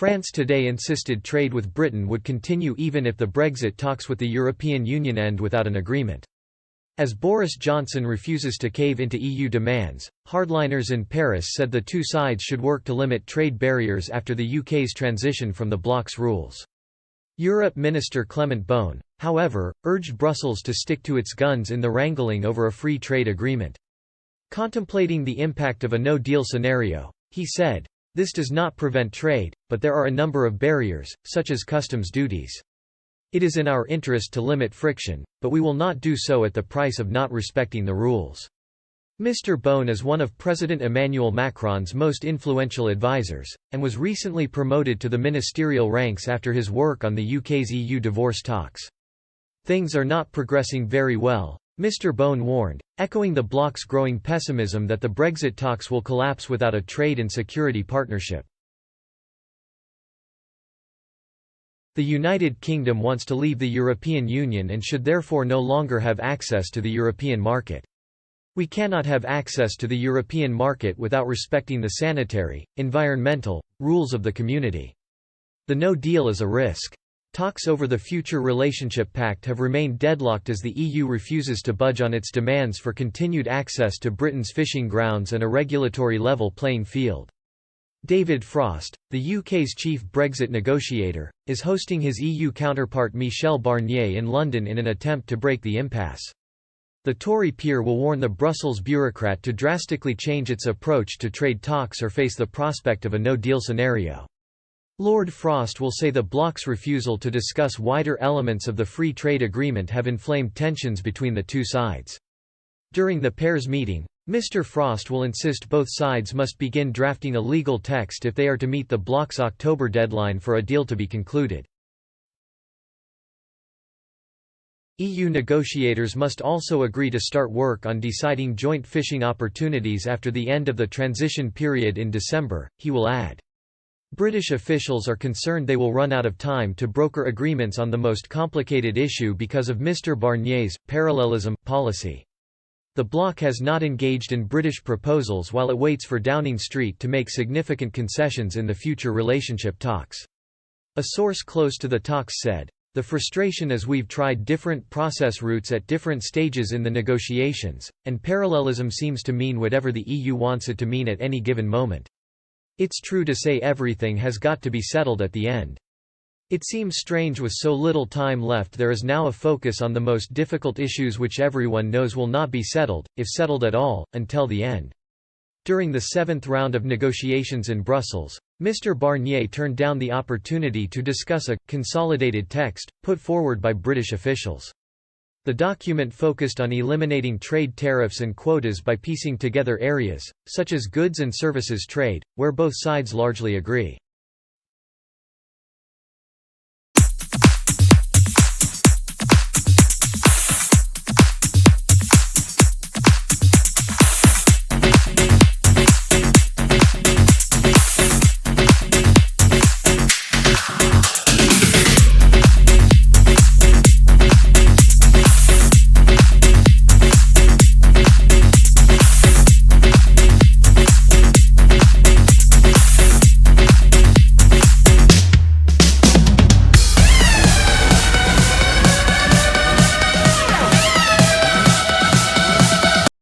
France today insisted trade with Britain would continue even if the Brexit talks with the European Union end without an agreement. As Boris Johnson refuses to cave into EU demands, hardliners in Paris said the two sides should work to limit trade barriers after the UK's transition from the bloc's rules. Europe Minister Clement Beaune, however, urged Brussels to stick to its guns in the wrangling over a free trade agreement. Contemplating the impact of a no-deal scenario, he said, "This does not prevent trade, but there are a number of barriers, such as customs duties. It is in our interest to limit friction, but we will not do so at the price of not respecting the rules." Mr. Beaune is one of President Emmanuel Macron's most influential advisers, and was recently promoted to the ministerial ranks after his work on the UK's EU divorce talks. "Things are not progressing very well," Mr. Beaune warned, echoing the bloc's growing pessimism that the Brexit talks will collapse without a trade and security partnership. The United Kingdom wants to leave the European Union and should therefore no longer have access to the European market. "We cannot have access to the European market without respecting the sanitary, environmental, rules of the community. The no deal is a risk." Talks over the future relationship pact have remained deadlocked as the EU refuses to budge on its demands for continued access to Britain's fishing grounds and a regulatory level playing field. David Frost, the UK's chief Brexit negotiator, is hosting his EU counterpart Michel Barnier in London in an attempt to break the impasse. The Tory peer will warn the Brussels bureaucrat to drastically change its approach to trade talks or face the prospect of a no-deal scenario. Lord Frost will say the bloc's refusal to discuss wider elements of the free trade agreement have inflamed tensions between the two sides. During the pair's meeting, Mr. Frost will insist both sides must begin drafting a legal text if they are to meet the bloc's October deadline for a deal to be concluded. EU negotiators must also agree to start work on deciding joint fishing opportunities after the end of the transition period in December, he will add. British officials are concerned they will run out of time to broker agreements on the most complicated issue because of Mr. Barnier's parallelism policy. The bloc has not engaged in British proposals while it waits for Downing Street to make significant concessions in the future relationship talks. A source close to the talks said, "The frustration is we've tried different process routes at different stages in the negotiations, and parallelism seems to mean whatever the EU wants it to mean at any given moment. It's true to say everything has got to be settled at the end. It seems strange with so little time left there is now a focus on the most difficult issues which everyone knows will not be settled, if settled at all, until the end." During the seventh round of negotiations in Brussels, Mr. Barnier turned down the opportunity to discuss a consolidated text put forward by British officials. The document focused on eliminating trade tariffs and quotas by piecing together areas, such as goods and services trade, where both sides largely agree.